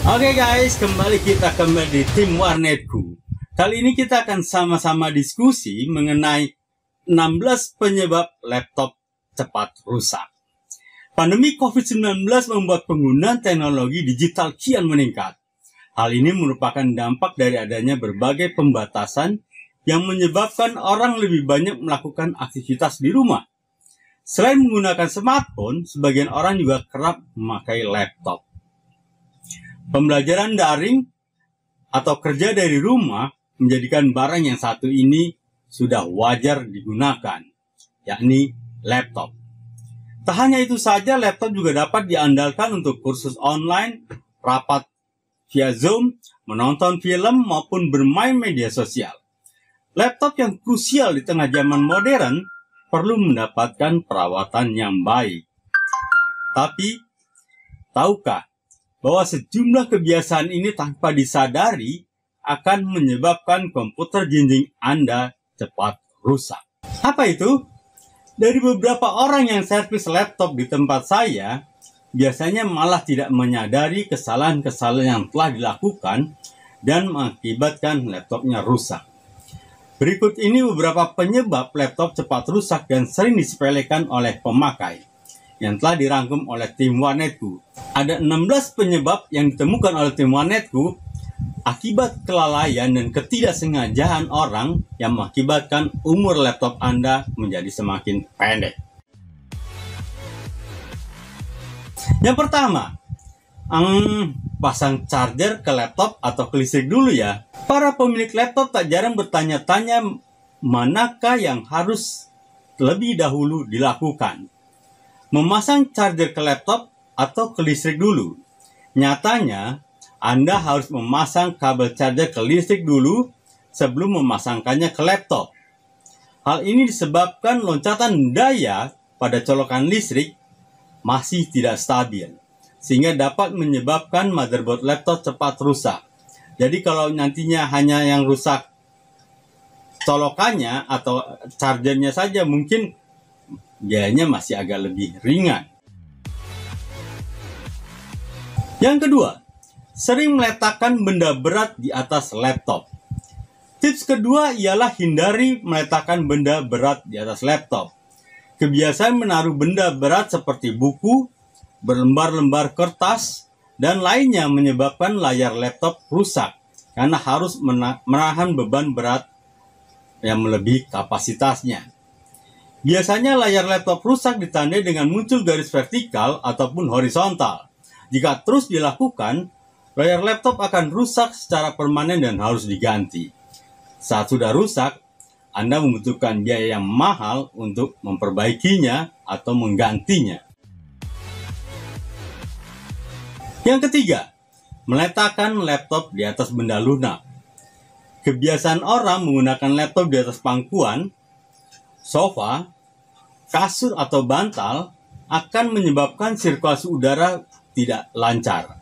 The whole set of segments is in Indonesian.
Oke guys, kembali di tim Warnetku. Kali ini kita akan sama-sama diskusi mengenai 16 penyebab laptop cepat rusak. Pandemi COVID-19 membuat penggunaan teknologi digital kian meningkat. Hal ini merupakan dampak dari adanya berbagai pembatasan yang menyebabkan orang lebih banyak melakukan aktivitas di rumah. Selain menggunakan smartphone, sebagian orang juga kerap memakai laptop. Pembelajaran daring atau kerja dari rumah menjadikan barang yang satu ini sudah wajar digunakan, yakni laptop. Tak hanya itu saja, laptop juga dapat diandalkan untuk kursus online, rapat via Zoom, menonton film, maupun bermain media sosial. Laptop yang krusial di tengah zaman modern perlu mendapatkan perawatan yang baik. Tapi, tahukah bahwa sejumlah kebiasaan ini tanpa disadari akan menyebabkan komputer jinjing Anda cepat rusak? Apa itu? Dari beberapa orang yang servis laptop di tempat saya, biasanya malah tidak menyadari kesalahan-kesalahan yang telah dilakukan dan mengakibatkan laptopnya rusak. Berikut ini beberapa penyebab laptop cepat rusak dan sering disepelekan oleh pemakai, yang telah dirangkum oleh tim Warnetku. Ada 16 penyebab yang ditemukan oleh tim Warnetku akibat kelalaian dan ketidaksengajaan orang yang mengakibatkan umur laptop Anda menjadi semakin pendek. Yang pertama, pasang charger ke laptop atau ke listrik dulu ya. Para pemilik laptop tak jarang bertanya-tanya manakah yang harus lebih dahulu dilakukan. Memasang charger ke laptop atau ke listrik dulu. Nyatanya, Anda harus memasang kabel charger ke listrik dulu sebelum memasangkannya ke laptop. Hal ini disebabkan loncatan daya pada colokan listrik masih tidak stabil, sehingga dapat menyebabkan motherboard laptop cepat rusak. Jadi kalau nantinya hanya yang rusak colokannya atau chargernya saja, mungkin biayanya masih agak lebih ringan. Yang kedua, sering meletakkan benda berat di atas laptop. Tips kedua ialah hindari meletakkan benda berat di atas laptop. Kebiasaan menaruh benda berat seperti buku, berlembar-lembar kertas, dan lainnya menyebabkan layar laptop rusak karena harus menahan beban berat yang melebihi kapasitasnya. Biasanya layar laptop rusak ditandai dengan muncul garis vertikal ataupun horizontal. Jika terus dilakukan, layar laptop akan rusak secara permanen dan harus diganti. Saat sudah rusak, Anda membutuhkan biaya yang mahal untuk memperbaikinya atau menggantinya. Yang ketiga, meletakkan laptop di atas benda lunak. Kebiasaan orang menggunakan laptop di atas pangkuan, sofa, kasur atau bantal akan menyebabkan sirkulasi udara tidak lancar.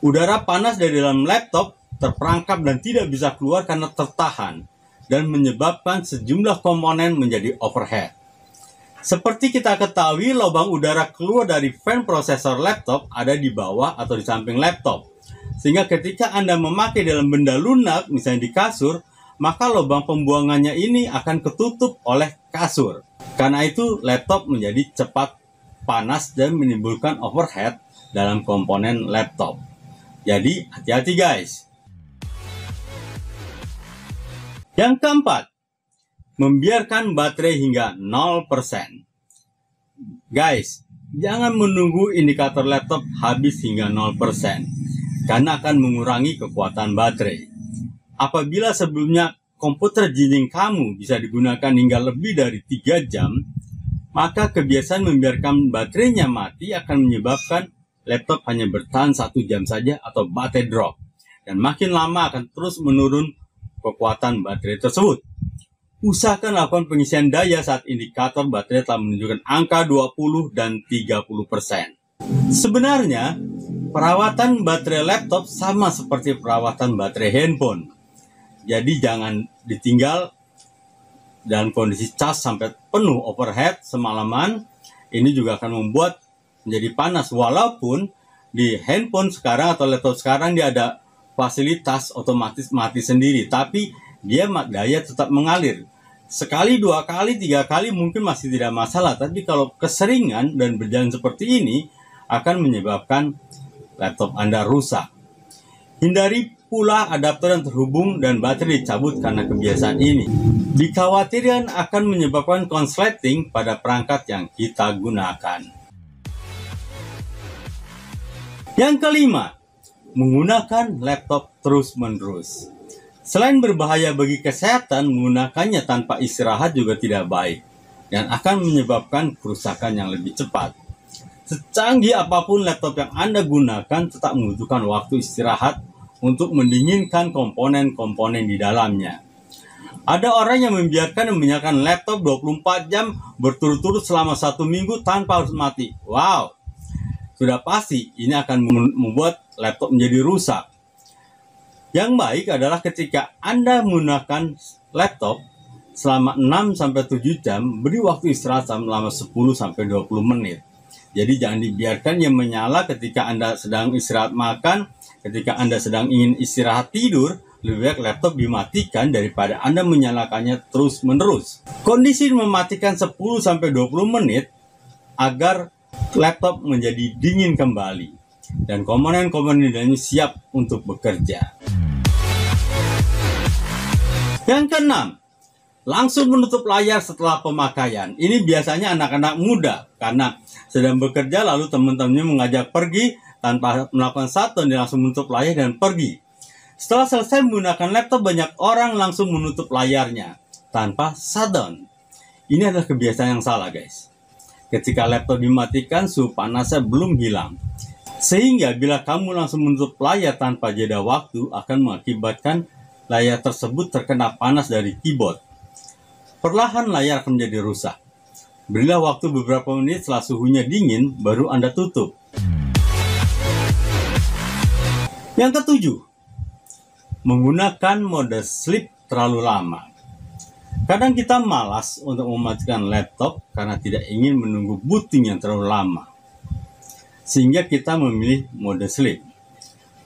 Udara panas dari dalam laptop terperangkap dan tidak bisa keluar karena tertahan dan menyebabkan sejumlah komponen menjadi overheat. Seperti kita ketahui, lubang udara keluar dari fan prosesor laptop ada di bawah atau di samping laptop. Sehingga ketika Anda memakai dalam benda lunak, misalnya di kasur, maka lubang pembuangannya ini akan ketutup oleh kasur. Karena itu, laptop menjadi cepat panas dan menimbulkan overheat dalam komponen laptop. Jadi, hati-hati guys. Yang keempat, membiarkan baterai hingga 0%. Guys, jangan menunggu indikator laptop habis hingga 0%, karena akan mengurangi kekuatan baterai. Apabila sebelumnya komputer jinjing kamu bisa digunakan hingga lebih dari 3 jam, maka kebiasaan membiarkan baterainya mati akan menyebabkan laptop hanya bertahan 1 jam saja atau baterai drop. Dan makin lama akan terus menurun kekuatan baterai tersebut. Usahakan lakukan pengisian daya saat indikator baterai telah menunjukkan angka 20 dan 30%. Sebenarnya, perawatan baterai laptop sama seperti perawatan baterai handphone. Jadi jangan ditinggal dalam kondisi cas sampai penuh overheat semalaman. Ini juga akan membuat menjadi panas, walaupun di handphone sekarang atau laptop sekarang dia ada fasilitas otomatis mati sendiri, tapi dia daya tetap mengalir. Sekali, 2 kali, 3 kali mungkin masih tidak masalah, tapi kalau keseringan dan berjalan seperti ini akan menyebabkan laptop Anda rusak. Hindari pula adaptor yang terhubung dan baterai dicabut karena kebiasaan ini. Dikhawatirkan akan menyebabkan konsleting pada perangkat yang kita gunakan. Yang kelima, menggunakan laptop terus-menerus. Selain berbahaya bagi kesehatan, menggunakannya tanpa istirahat juga tidak baik dan akan menyebabkan kerusakan yang lebih cepat. Secanggih apapun laptop yang Anda gunakan, tetap membutuhkan waktu istirahat untuk mendinginkan komponen-komponen di dalamnya. Ada orang yang membiarkan dan menyalakan laptop 24 jam berturut-turut selama 1 minggu tanpa harus mati. Wow, sudah pasti ini akan membuat laptop menjadi rusak. Yang baik adalah ketika Anda menggunakan laptop selama 6-7 jam, beri waktu istirahat selama 10-20 menit. Jadi jangan dibiarkan yang menyala ketika Anda sedang istirahat makan, ketika Anda sedang ingin istirahat tidur. Lebih baik laptop dimatikan daripada Anda menyalakannya terus-menerus. Kondisi mematikan 10-20 menit agar laptop menjadi dingin kembali dan komponen-komponen di dalamnya siap untuk bekerja. Yang keenam, langsung menutup layar setelah pemakaian. Ini biasanya anak-anak muda karena sedang bekerja lalu teman-temannya mengajak pergi tanpa melakukan shutdown, dia langsung menutup layar dan pergi. Setelah selesai menggunakan laptop, banyak orang langsung menutup layarnya tanpa shutdown. Ini adalah kebiasaan yang salah, guys. Ketika laptop dimatikan, suhu panasnya belum hilang. Sehingga bila kamu langsung menutup layar tanpa jeda waktu, akan mengakibatkan layar tersebut terkena panas dari keyboard. Perlahan layar akan menjadi rusak. Berilah waktu beberapa menit setelah suhunya dingin, baru Anda tutup. Yang ketujuh, menggunakan mode sleep terlalu lama. Kadang kita malas untuk mematikan laptop karena tidak ingin menunggu booting yang terlalu lama, sehingga kita memilih mode sleep.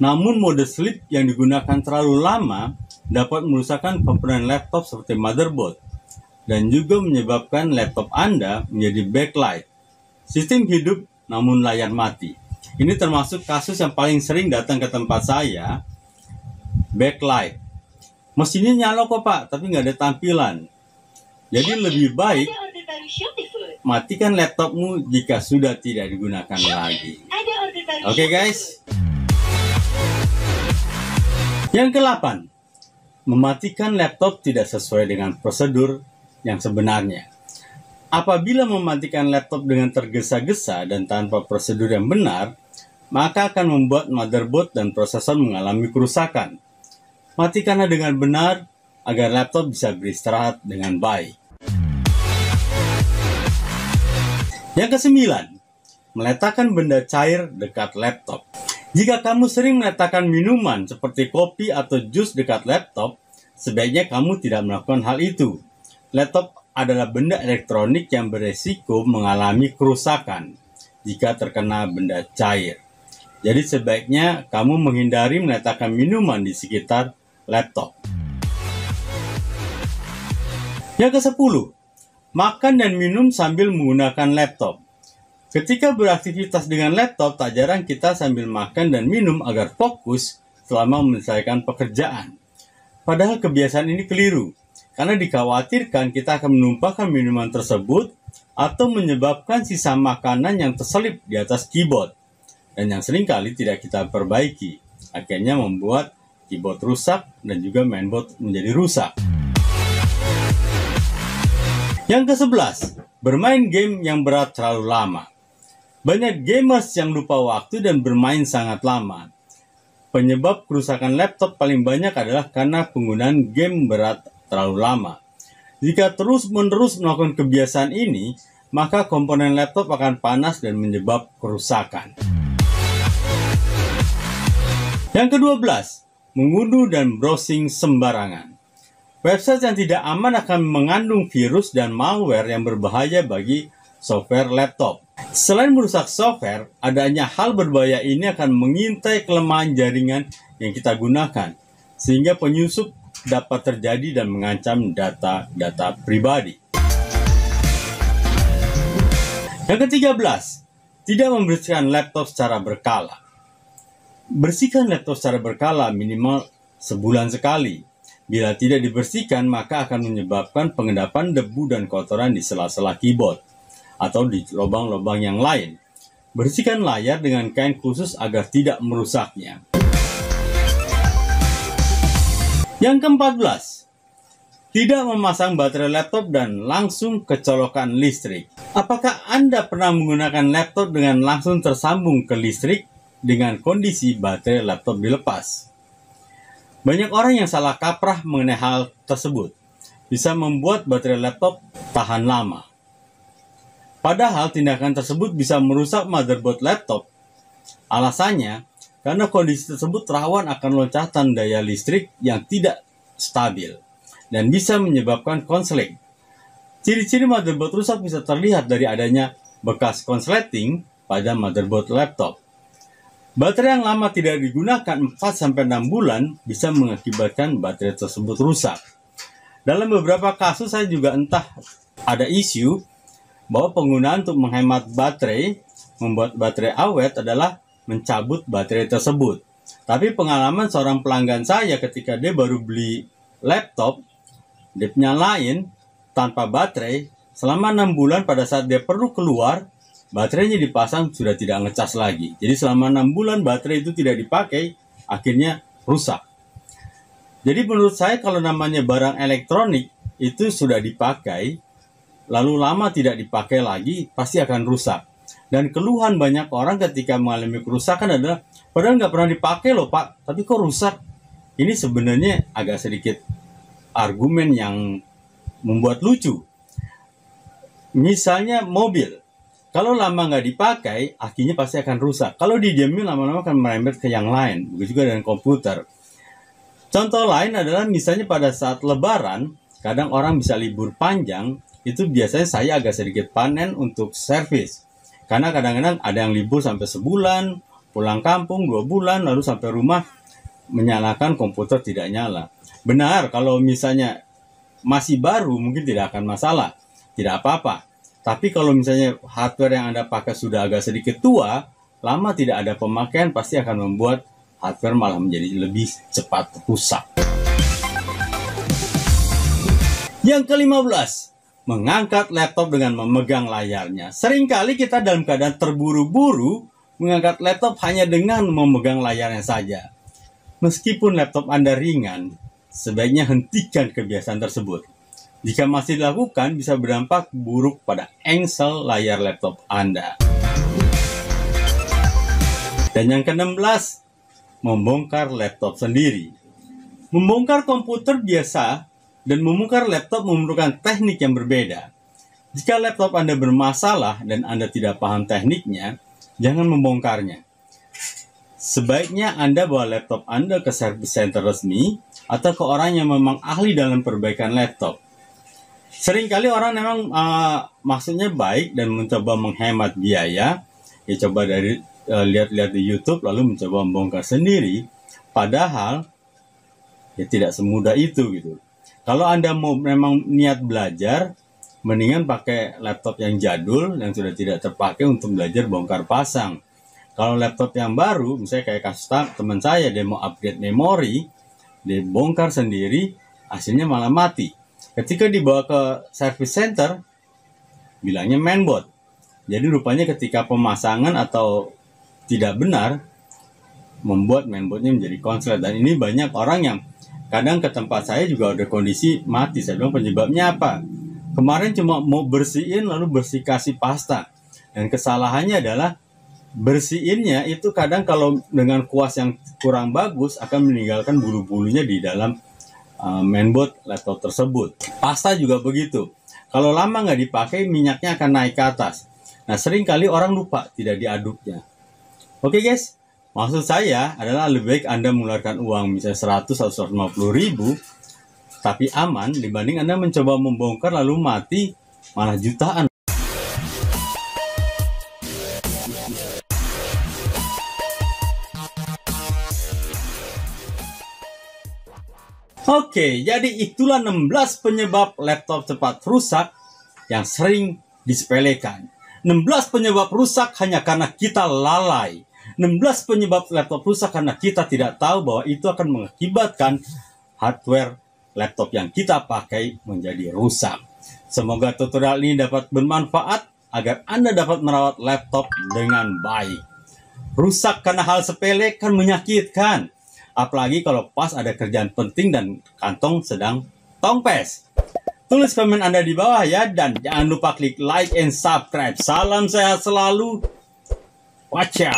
Namun mode sleep yang digunakan terlalu lama dapat merusakkan komponen laptop seperti motherboard dan juga menyebabkan laptop Anda menjadi backlight, sistem hidup namun layar mati. Ini termasuk kasus yang paling sering datang ke tempat saya. Backlight, mesinnya nyala kok Pak, tapi nggak ada tampilan. Jadi lebih baik matikan laptopmu jika sudah tidak digunakan lagi. Oke guys. Yang ke-8, mematikan laptop tidak sesuai dengan prosedur yang sebenarnya. Apabila mematikan laptop dengan tergesa-gesa dan tanpa prosedur yang benar, maka akan membuat motherboard dan prosesor mengalami kerusakan. Matikanlah dengan benar agar laptop bisa beristirahat dengan baik. Yang ke-9, meletakkan benda cair dekat laptop. Jika kamu sering meletakkan minuman seperti kopi atau jus dekat laptop, sebaiknya kamu tidak melakukan hal itu. Laptop adalah benda elektronik yang beresiko mengalami kerusakan jika terkena benda cair. Jadi sebaiknya kamu menghindari meletakkan minuman di sekitar laptop. Yang ke-10, makan dan minum sambil menggunakan laptop. Ketika beraktivitas dengan laptop, tak jarang kita sambil makan dan minum agar fokus selama menyelesaikan pekerjaan. Padahal kebiasaan ini keliru, karena dikhawatirkan kita akan menumpahkan minuman tersebut atau menyebabkan sisa makanan yang terselip di atas keyboard, dan yang seringkali tidak kita perbaiki, akhirnya membuat keyboard rusak dan juga mainboard menjadi rusak. Yang ke-11, bermain game yang berat terlalu lama. Banyak gamers yang lupa waktu dan bermain sangat lama. Penyebab kerusakan laptop paling banyak adalah karena penggunaan game berat terlalu lama. Jika terus-menerus melakukan kebiasaan ini, maka komponen laptop akan panas dan menyebabkan kerusakan. Yang ke-12, mengunduh dan browsing sembarangan. Website yang tidak aman akan mengandung virus dan malware yang berbahaya bagi software laptop. Selain merusak software, adanya hal berbahaya ini akan mengintai kelemahan jaringan yang kita gunakan, sehingga penyusup dapat terjadi dan mengancam data-data pribadi. Yang ke-13, tidak membersihkan laptop secara berkala. Bersihkan laptop secara berkala minimal sebulan sekali. Bila tidak dibersihkan, maka akan menyebabkan pengendapan debu dan kotoran di sela-sela keyboard atau di lubang-lubang yang lain. Bersihkan layar dengan kain khusus agar tidak merusaknya. Yang ke-14, tidak memasang baterai laptop dan langsung kecolokan listrik. Apakah Anda pernah menggunakan laptop dengan langsung tersambung ke listrik dengan kondisi baterai laptop dilepas? Banyak orang yang salah kaprah mengenai hal tersebut. Bisa membuat baterai laptop tahan lama. Padahal tindakan tersebut bisa merusak motherboard laptop. Alasannya, karena kondisi tersebut rawan akan loncatan daya listrik yang tidak stabil dan bisa menyebabkan konslet. Ciri-ciri motherboard rusak bisa terlihat dari adanya bekas konsleting pada motherboard laptop. Baterai yang lama tidak digunakan 4-6 bulan bisa mengakibatkan baterai tersebut rusak. Dalam beberapa kasus saya juga entah ada isu bahwa penggunaan untuk menghemat baterai, membuat baterai awet adalah mencabut baterai tersebut. Tapi pengalaman seorang pelanggan saya ketika dia baru beli laptop, dia nyalain tanpa baterai, selama 6 bulan pada saat dia perlu keluar, baterainya dipasang sudah tidak ngecas lagi. Jadi selama 6 bulan baterai itu tidak dipakai, akhirnya rusak. Jadi menurut saya kalau namanya barang elektronik itu sudah dipakai, lalu lama tidak dipakai lagi, pasti akan rusak. Dan keluhan banyak orang ketika mengalami kerusakan adalah, padahal nggak pernah dipakai loh Pak, tapi kok rusak? Ini sebenarnya agak sedikit argumen yang membuat lucu. Misalnya mobil, kalau lama nggak dipakai, akinya pasti akan rusak. Kalau didiamin lama-lama akan merembet ke yang lain. Begitu juga dengan komputer. Contoh lain adalah misalnya pada saat lebaran, kadang orang bisa libur panjang, itu biasanya saya agak sedikit panen untuk servis. Karena kadang-kadang ada yang libur sampai sebulan, pulang kampung 2 bulan, lalu sampai rumah menyalakan komputer tidak nyala. Benar, kalau misalnya masih baru mungkin tidak akan masalah, tidak apa-apa. Tapi kalau misalnya hardware yang Anda pakai sudah agak sedikit tua, lama tidak ada pemakaian, pasti akan membuat hardware malah menjadi lebih cepat rusak. Yang ke-15, mengangkat laptop dengan memegang layarnya. Seringkali kita dalam keadaan terburu-buru mengangkat laptop hanya dengan memegang layarnya saja. Meskipun laptop Anda ringan, sebaiknya hentikan kebiasaan tersebut. Jika masih dilakukan, bisa berdampak buruk pada engsel layar laptop Anda. Dan yang ke-16, membongkar laptop sendiri. Membongkar komputer biasa dan membongkar laptop memerlukan teknik yang berbeda. Jika laptop Anda bermasalah dan Anda tidak paham tekniknya, jangan membongkarnya. Sebaiknya Anda bawa laptop Anda ke service center resmi atau ke orang yang memang ahli dalam perbaikan laptop. Seringkali orang memang maksudnya baik dan mencoba menghemat biaya, ya coba dari lihat-lihat di YouTube lalu mencoba membongkar sendiri, padahal ya tidak semudah itu gitu. Kalau Anda mau memang niat belajar, mendingan pakai laptop yang jadul yang sudah tidak terpakai untuk belajar bongkar pasang. Kalau laptop yang baru, misalnya kayak kasus teman saya, dia mau upgrade memori, dia bongkar sendiri, hasilnya malah mati. Ketika dibawa ke service center, bilangnya mainboard. Jadi rupanya ketika pemasangan atau tidak benar, membuat mainboardnya menjadi konslet. Dan ini banyak orang yang kadang ke tempat saya juga ada kondisi mati. Saya bilang penyebabnya apa? Kemarin cuma mau bersihin lalu kasih pasta. Dan kesalahannya adalah bersihinnya itu kadang kalau dengan kuas yang kurang bagus akan meninggalkan bulu-bulunya di dalam mainboard laptop tersebut. Pasta juga begitu. Kalau lama nggak dipakai, minyaknya akan naik ke atas. Nah, sering kali orang lupa tidak diaduknya. Oke guys, maksud saya adalah lebih baik Anda mengeluarkan uang misalnya 100 atau 150 ribu, tapi aman dibanding Anda mencoba membongkar lalu mati malah jutaan. Oke, jadi itulah 16 penyebab laptop cepat rusak yang sering disepelekan. 16 penyebab rusak hanya karena kita lalai. 16 penyebab laptop rusak karena kita tidak tahu bahwa itu akan mengakibatkan hardware laptop yang kita pakai menjadi rusak. Semoga tutorial ini dapat bermanfaat agar Anda dapat merawat laptop dengan baik. Rusak karena hal sepele kan menyakitkan. Apalagi kalau pas ada kerjaan penting dan kantong sedang tongpes. Tulis komen Anda di bawah ya. Dan jangan lupa klik like and subscribe. Salam sehat selalu. Wacha.